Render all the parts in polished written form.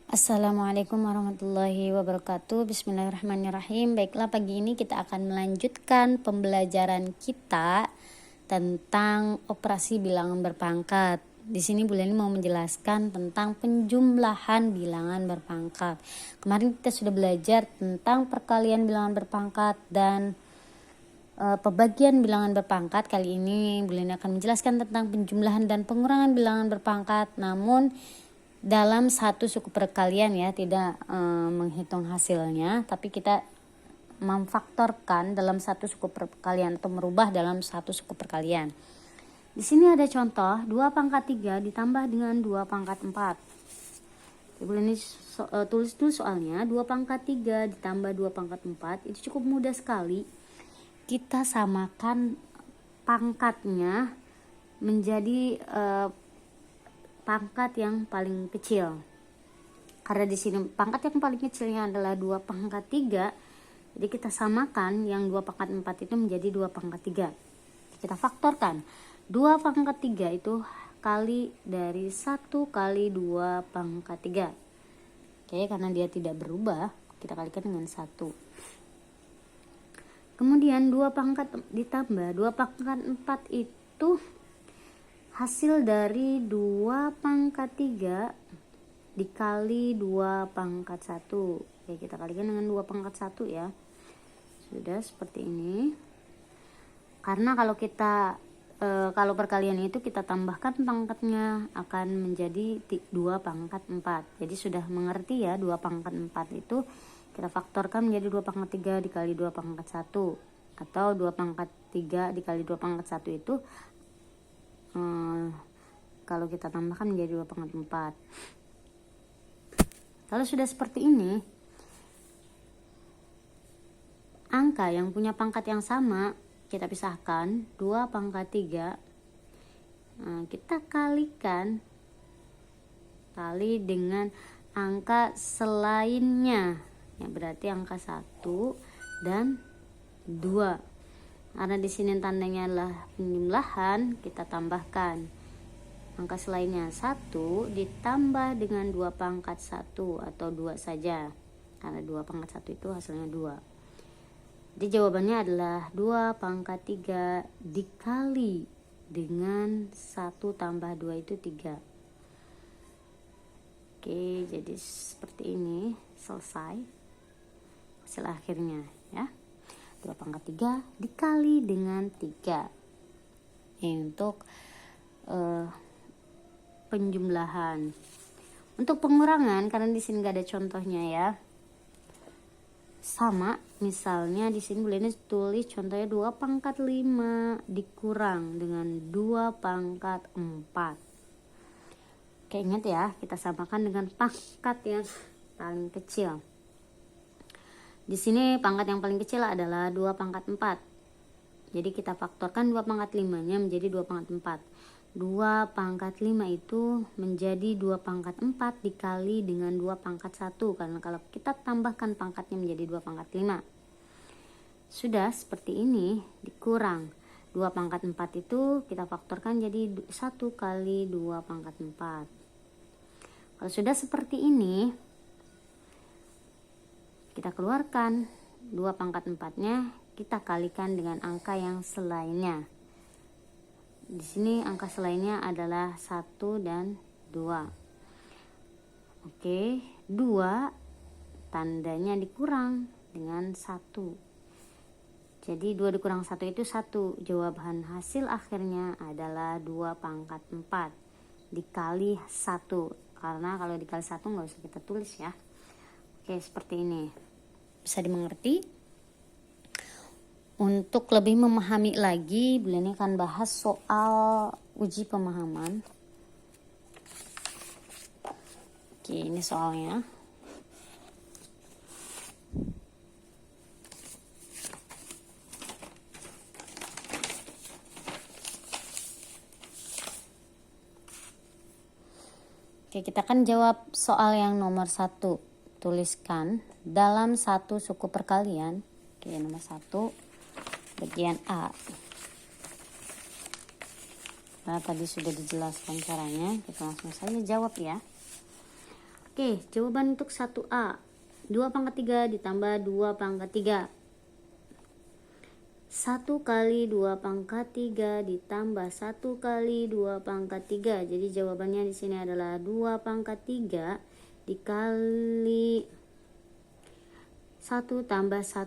Assalamualaikum warahmatullahi wabarakatuh. Bismillahirrahmanirrahim. Baiklah, pagi ini kita akan melanjutkan pembelajaran kita tentang operasi bilangan berpangkat. Di sini Bu Leni mau menjelaskan tentang penjumlahan bilangan berpangkat. Kemarin kita sudah belajar tentang perkalian bilangan berpangkat dan pembagian bilangan berpangkat. Kali ini Bu Leni akan menjelaskan tentang penjumlahan dan pengurangan bilangan berpangkat, namun dalam satu suku perkalian ya, tidak menghitung hasilnya, tapi kita memfaktorkan dalam satu suku perkalian atau merubah dalam satu suku perkalian. Di sini ada contoh 2 pangkat 3 ditambah dengan 2 pangkat 4. Boleh ini tulis dulu soalnya. 2 pangkat 3 ditambah 2 pangkat 4 itu cukup mudah sekali. Kita samakan pangkatnya menjadi pangkat yang paling kecil. Karena di sini pangkat yang paling kecilnya adalah 2 pangkat 3, jadi kita samakan yang 2 pangkat 4 itu menjadi 2 pangkat 3. Kita faktorkan. 2 pangkat 3 itu kali dari 1 kali 2 pangkat 3. Oke, karena dia tidak berubah, kita kalikan dengan 1. Kemudian 2 pangkat ditambah 2 pangkat 4 itu hasil dari 2 pangkat 3 dikali 2 pangkat 1. Oke, kita kalikan dengan 2 pangkat 1 ya. Sudah seperti ini. Karena kalau kita kalau perkalian itu kita tambahkan pangkatnya akan menjadi 2 pangkat 4. Jadi sudah mengerti ya, 2 pangkat 4 itu kita faktorkan menjadi 2 pangkat 3 dikali 2 pangkat 1. Atau 2 pangkat 3 dikali 2 pangkat 1 itu kalau kita tambahkan menjadi 2 pangkat 4. Kalau sudah seperti ini, angka yang punya pangkat yang sama kita pisahkan. 2 pangkat 3 kita kali dengan angka selainnya ya, berarti angka 1 dan 2. Karena di sini tandanya adalah penjumlahan, kita tambahkan angka selainnya 1 ditambah dengan 2 pangkat 1 atau 2 saja. Karena 2 pangkat 1 itu hasilnya 2. Jadi jawabannya adalah 2 pangkat 3 dikali dengan 1 tambah 2 itu 3. Oke, jadi seperti ini selesai hasil akhirnya ya. 2 pangkat 3 dikali dengan 3 untuk penjumlahan. Untuk pengurangan, karena di sini nggak ada contohnya ya, sama misalnya di sini boleh tulis contohnya 2 pangkat 5 dikurang dengan 2 pangkat 4. Oke, ingat ya, kita samakan dengan pangkat yang paling kecil. Di sini pangkat yang paling kecil adalah 2 pangkat 4. Jadi kita faktorkan 2 pangkat 5-nya menjadi 2 pangkat 4. 2 pangkat 5 itu menjadi 2 pangkat 4 dikali dengan 2 pangkat 1. Karena kalau kita tambahkan pangkatnya menjadi 2 pangkat 5. Sudah seperti ini, dikurang 2 pangkat 4 itu kita faktorkan jadi 1 kali 2 pangkat 4. Kalau sudah seperti ini, kita keluarkan 2 pangkat 4-nya, kita kalikan dengan angka yang selainnya. Di sini angka selainnya adalah 1 dan 2. Oke, 2 tandanya dikurang dengan 1. Jadi 2 dikurang 1 itu 1. Jawaban hasil akhirnya adalah 2 pangkat 4 dikali 1. Karena kalau dikali 1 nggak usah kita tulis ya. Oke, seperti ini. Bisa dimengerti? Untuk lebih memahami lagi, Bu Leni akan bahas soal uji pemahaman. Oke, ini soalnya. Oke, kita akan jawab soal yang nomor 1. Tuliskan dalam satu suku perkalian. Oke, nomor 1 bagian A. Nah, tadi sudah dijelaskan caranya, kita langsung saja jawab ya. Oke, jawaban untuk 1A. 2 pangkat 3 ditambah 2 pangkat 3. 1 kali 2 pangkat 3 ditambah 1 kali 2 pangkat 3. Jadi jawabannya di sini adalah 2 pangkat 3 dikali 1 tambah 1.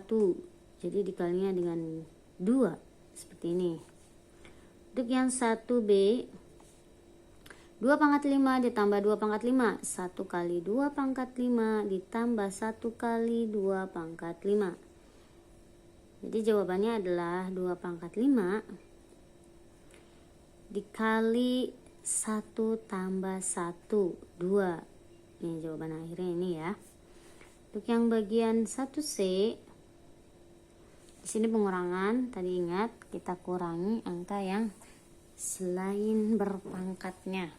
Jadi dikalinya dengan 2. Seperti ini. Untuk yang 1B, 2 pangkat 5 ditambah 2 pangkat 5. 1 kali 2 pangkat 5 ditambah 1 kali 2 pangkat 5. Jadi jawabannya adalah 2 pangkat 5 dikali 1 tambah 1, 2. Ini jawaban akhirnya ini ya. Untuk yang bagian 1C, di sini pengurangan. Tadi ingat kita kurangi angka yang selain berpangkatnya.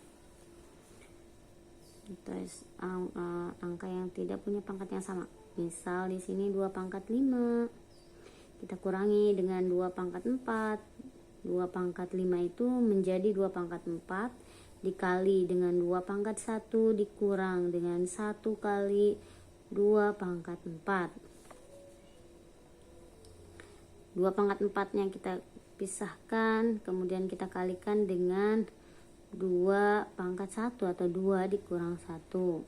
Terus angka yang tidak punya pangkat yang sama. Misal di sini 2 pangkat 5. Kita kurangi dengan 2 pangkat 4. 2 pangkat 5 itu menjadi 2 pangkat 4 dikali dengan 2 pangkat 1 dikurang dengan 1 kali 2 pangkat 4. 2 pangkat 4-nya kita pisahkan, kemudian kita kalikan dengan 2 pangkat 1 atau 2 dikurang 1.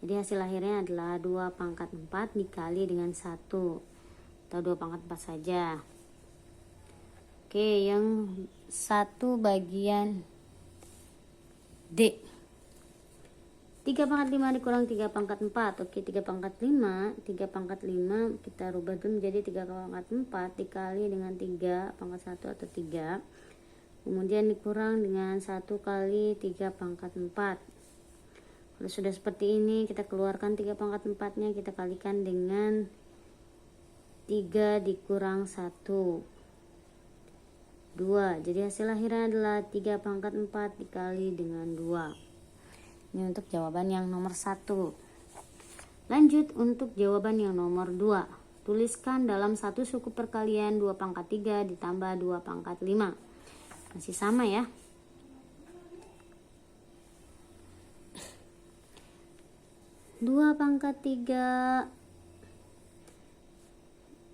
Jadi hasil akhirnya adalah 2 pangkat 4 dikali dengan 1. Atau 2 pangkat 4 saja. Oke, yang 1 bagian D. 3 pangkat 5 dikurang 3 pangkat 4. Oke, 3 pangkat 5. 3 pangkat 5 kita rubah dulu menjadi 3 pangkat 4 dikali dengan 3 pangkat 1 atau 3. Kemudian dikurang dengan 1 kali 3 pangkat 4. Kalau sudah seperti ini, kita keluarkan 3 pangkat 4-nya, kita kalikan dengan 3 dikurang 1, 2. Jadi hasil akhirnya adalah 3 pangkat 4 dikali dengan 2. Ini untuk jawaban yang nomor 1. Lanjut untuk jawaban yang nomor 2. Tuliskan dalam satu suku perkalian 2 pangkat 3 ditambah 2 pangkat 5. Masih sama ya. Dua pangkat 3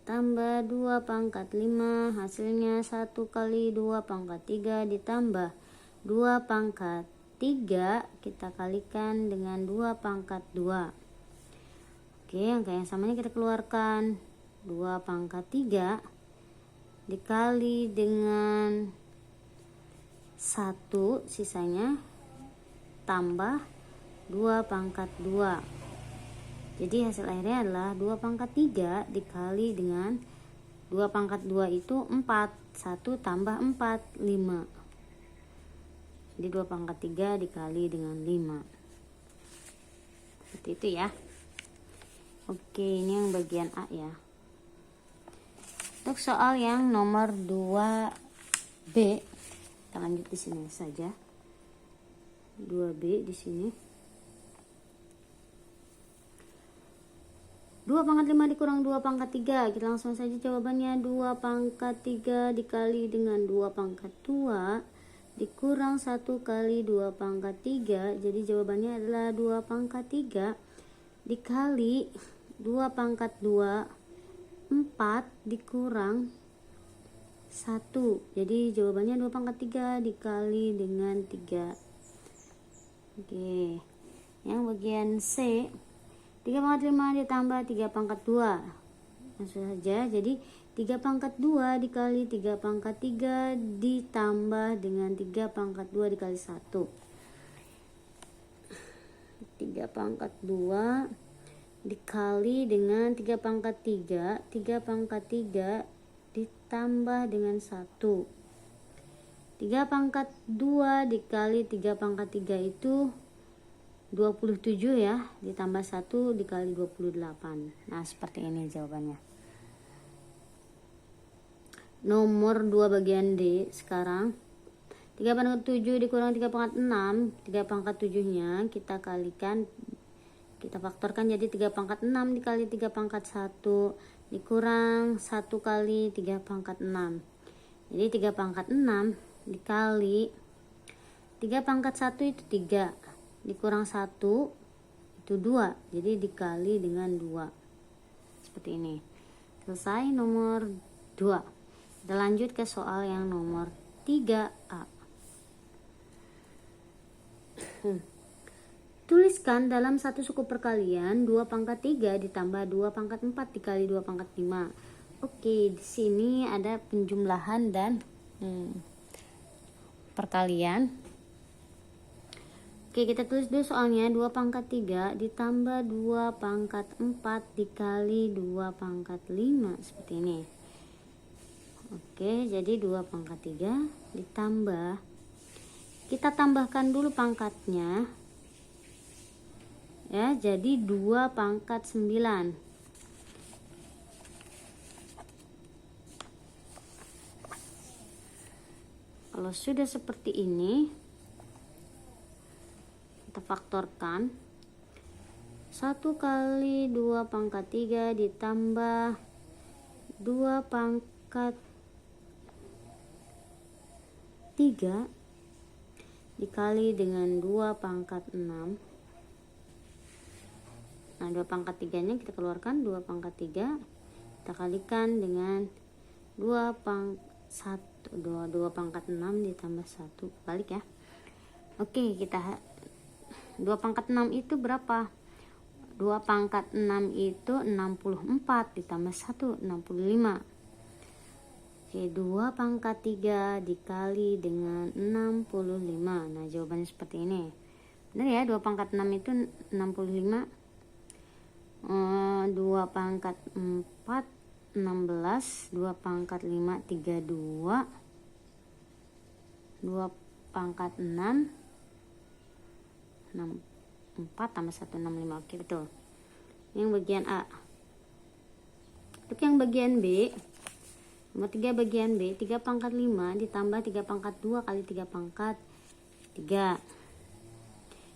tambah 2 pangkat 5, hasilnya 1 kali 2 pangkat 3 ditambah 2 pangkat 3, kita kalikan dengan 2 pangkat 2. Oke, angka yang samanya kita keluarkan. 2 pangkat 3 dikali dengan 1, sisanya tambah 2 pangkat 2. Jadi hasil akhirnya adalah 2 pangkat 3 dikali dengan 2 pangkat 2 itu 4. 1 tambah 4, 5. Jadi 2 pangkat 3 dikali dengan 5. Seperti itu ya. Oke, ini yang bagian A ya. Untuk soal yang nomor 2B, kita lanjut di sini saja. 2B di sini. 2 pangkat 5 dikurang 2 pangkat 3. Kita langsung saja jawabannya. 2 pangkat 3 dikali dengan 2 pangkat 2 dikurang 1 kali 2 pangkat 3. Jadi jawabannya adalah 2 pangkat 3 dikali 2 pangkat 2, 4 dikurang 1. Jadi jawabannya 2 pangkat 3 dikali dengan 3. Oke, yang bagian C, 3 pangkat 5 ditambah 3 pangkat 2. Langsung saja, jadi 3 pangkat 2 dikali 3 pangkat 3 ditambah dengan 3 pangkat 2 dikali 1. 3 pangkat 2 dikali dengan 3 pangkat 3. 3 pangkat 3 ditambah dengan 1. 3 pangkat 2 dikali 3 pangkat 3 itu 27 ya, ditambah 1 dikali 28. Nah, seperti ini jawabannya. Nomor 2 bagian D sekarang. 3 pangkat 7 dikurang 3 pangkat 6. 3 pangkat 7-nya kita kalikan, kita faktorkan jadi 3 pangkat 6 dikali 3 pangkat 1 dikurang 1 kali 3 pangkat 6. Jadi 3 pangkat 6 dikali 3 pangkat 1 itu 3 dikurang 1 itu 2, jadi dikali dengan 2 seperti ini. Selesai nomor 2. Kita lanjut ke soal yang nomor 3A. Tuliskan dalam satu suku perkalian 2 pangkat 3 ditambah 2 pangkat 4 dikali 2 pangkat 5. Oke, di sini ada penjumlahan dan perkalian. Oke, kita tulis dulu soalnya. 2 pangkat 3 ditambah 2 pangkat 4 dikali 2 pangkat 5 seperti ini. Oke, jadi 2 pangkat 3 ditambah, kita tambahkan dulu pangkatnya ya, jadi 2 pangkat 9. Kalau sudah seperti ini, kita faktorkan. 1 kali 2 pangkat 3 ditambah 2 pangkat 3 dikali dengan 2 pangkat 6. Nah, 2 pangkat 3 nya kita keluarkan, 2 pangkat 3 kita kalikan dengan 2 pangkat 6 ditambah 1, balik ya. Oke, kita 2 pangkat 6 itu berapa? 2 pangkat 6 itu 64 ditambah 1, 65. Oke, 2 pangkat 3 dikali dengan 65. Nah, jawabannya seperti ini. Benar ya, 2 pangkat 6 itu 65. 2 pangkat 4 16, 2 pangkat 5 32, 2 pangkat 6 4 tambah 1 65. Oke, betul. Yang bagian A. Untuk yang bagian B, nomor 3 bagian B, 3 pangkat 5 ditambah 3 pangkat 2 kali 3 pangkat 3.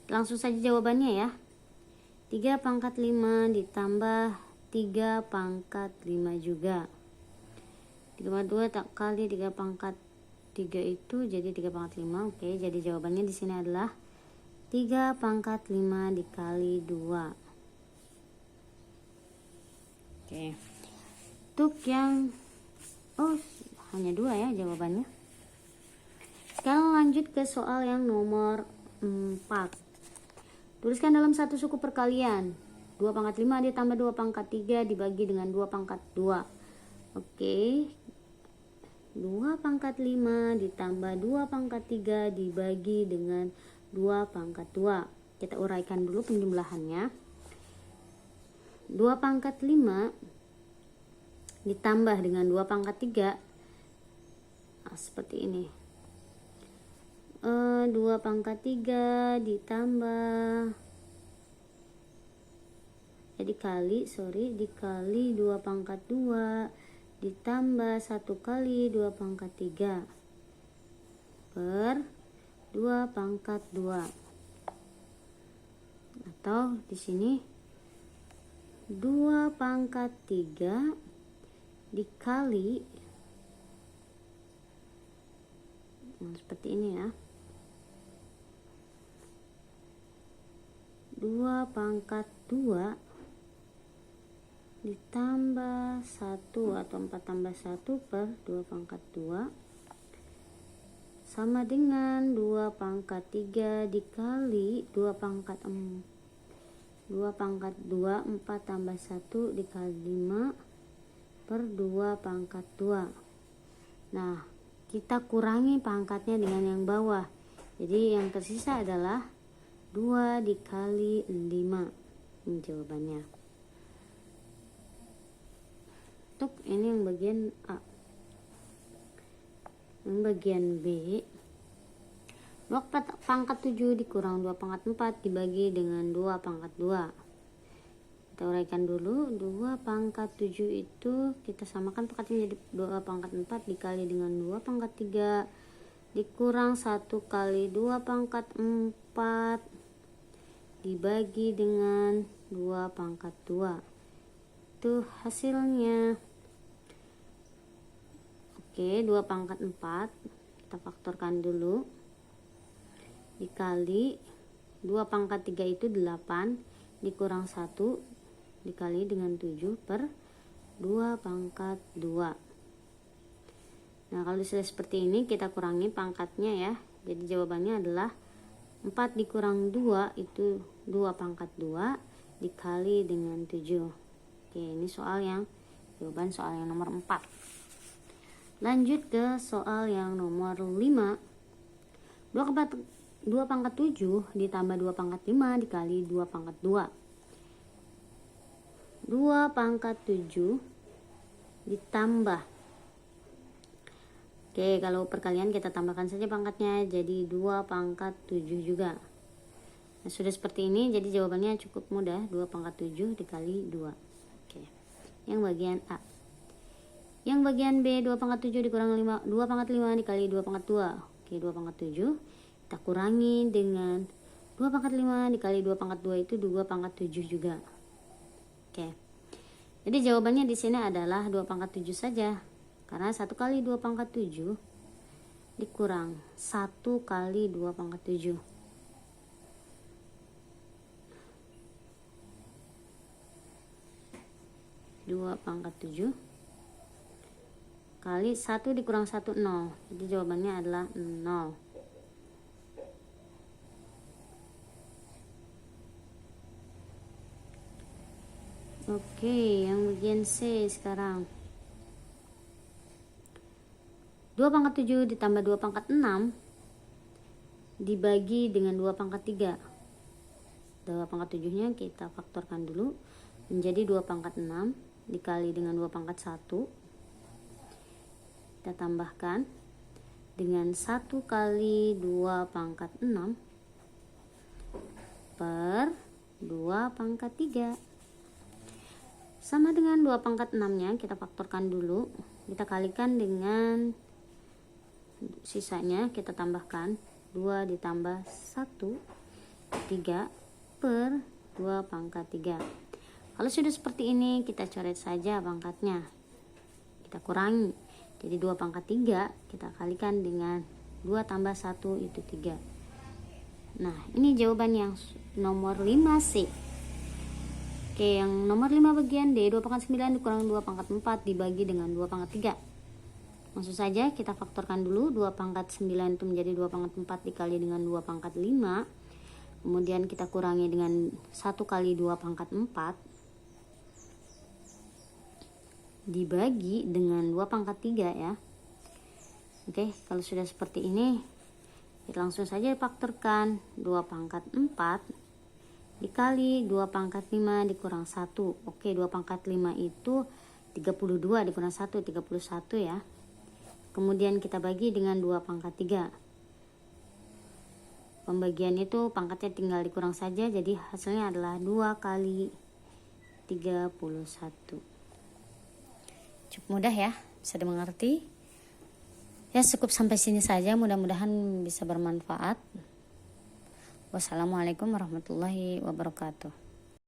Langsung saja jawabannya ya. 3 pangkat 5 ditambah 3 pangkat 5 juga. 3 pangkat 2 kali 3 pangkat 3 itu jadi 3 pangkat 5. Oke, jadi jawabannya di sini adalah 3 pangkat 5 dikali 2. Oke. Untuk yang hanya 2 ya jawabannya. Sekarang lanjut ke soal yang nomor 4. Tuliskan dalam satu suku perkalian 2 pangkat 5 ditambah 2 pangkat 3 dibagi dengan 2 pangkat 2. Oke. 2 pangkat 5 ditambah 2 pangkat 3 dibagi dengan 2 pangkat 2. Kita uraikan dulu penjumlahannya. 2 pangkat 5 ditambah dengan 2 pangkat 3. Nah, seperti ini. 2 pangkat 3 ditambah dikali 2 pangkat 2 ditambah 1 kali 2 pangkat 3 per 2 pangkat 2. Atau di sini 2 pangkat 3 dikali seperti ini ya. 2 pangkat 2 ditambah 1 atau 4 tambah 1 per 2 pangkat 2 sama dengan 2 pangkat 3 dikali 2 pangkat 2 pangkat 2, 4 tambah 1 dikali 5 per 2 pangkat 2. Nah, kita kurangi pangkatnya dengan yang bawah. Jadi yang tersisa adalah 2 dikali 5. Ini jawabannya. Untuk ini yang bagian A. Yang bagian B, 2 pangkat 7 dikurang 2 pangkat 4 dibagi dengan 2 pangkat 2. Kita uraikan dulu. 2 pangkat 7 itu kita samakan pangkatnya jadi 2 pangkat 4 dikali dengan 2 pangkat 3 dikurang 1 kali 2 pangkat 4 dibagi dengan 2 pangkat 2. Itu hasilnya. Oke, 2 pangkat 4 kita faktorkan dulu dikali 2 pangkat 3 itu 8 dikurang 1 dikali dengan 7 per 2 pangkat 2. Nah, kalau sudah seperti ini kita kurangi pangkatnya ya. Jadi jawabannya adalah 4 dikurang 2 itu 2 pangkat 2 dikali dengan 7. Oke, ini jawaban soal yang nomor 4. Lanjut ke soal yang nomor 5. 2 pangkat 7 ditambah 2 pangkat 5 dikali 2 pangkat 2. 2 pangkat 7 ditambah, oke, kalau perkalian kita tambahkan saja pangkatnya jadi 2 pangkat 7 juga. Nah, sudah seperti ini, jadi jawabannya cukup mudah, 2 pangkat 7 dikali 2. Oke, yang bagian A. Yang bagian B, 2 pangkat 7 dikurang 2 pangkat 5 dikali 2 pangkat 2. Oke, 2 pangkat 7 kita kurangi dengan 2 pangkat 5 dikali 2 pangkat 2 itu 2 pangkat 7 juga. Oke, jadi jawabannya di sini adalah 2 pangkat 7 saja. Karena 1 kali 2 pangkat 7 dikurang 1 kali 2 pangkat 7. Dua pangkat 7 kali 1 dikurang 1, 0. Jadi jawabannya adalah 0. Oke, yang bagian C sekarang. 2 pangkat 7 ditambah 2 pangkat 6 dibagi dengan 2 pangkat 3. 2 pangkat 7 nya kita faktorkan dulu menjadi 2 pangkat 6 dikali dengan 2 pangkat 1. Kita tambahkan dengan 1 kali 2 pangkat 6 per 2 pangkat 3. Sama dengan 2 pangkat 6 nya kita faktorkan dulu, kita kalikan dengan sisanya, kita tambahkan 2 ditambah 1, 3 per 2 pangkat 3. Kalau sudah seperti ini kita coret saja pangkatnya, kita kurangi, jadi 2 pangkat 3 kita kalikan dengan 2 tambah 1 itu 3. Nah, ini jawaban yang nomor 5C. Oke, yang nomor 5 bagian D, 2 pangkat 9 dikurang 2 pangkat 4 dibagi dengan 2 pangkat 3. Langsung saja kita faktorkan dulu, 2 pangkat 9 itu menjadi 2 pangkat 4 dikali dengan 2 pangkat 5. Kemudian kita kurangi dengan 1 kali 2 pangkat 4 dibagi dengan 2 pangkat 3 ya. Oke, kalau sudah seperti ini kita langsung saja faktorkan 2 pangkat 4 dikali 2 pangkat 5 dikurang 1. Oke, 2 pangkat 5 itu 32 dikurang 1, 31 ya. Kemudian kita bagi dengan 2 pangkat 3. Pembagian itu pangkatnya tinggal dikurang saja, jadi hasilnya adalah 2 kali 31. Cukup mudah ya, bisa dimengerti. Ya, cukup sampai sini saja, mudah-mudahan bisa bermanfaat. Wassalamualaikum warahmatullahi wabarakatuh.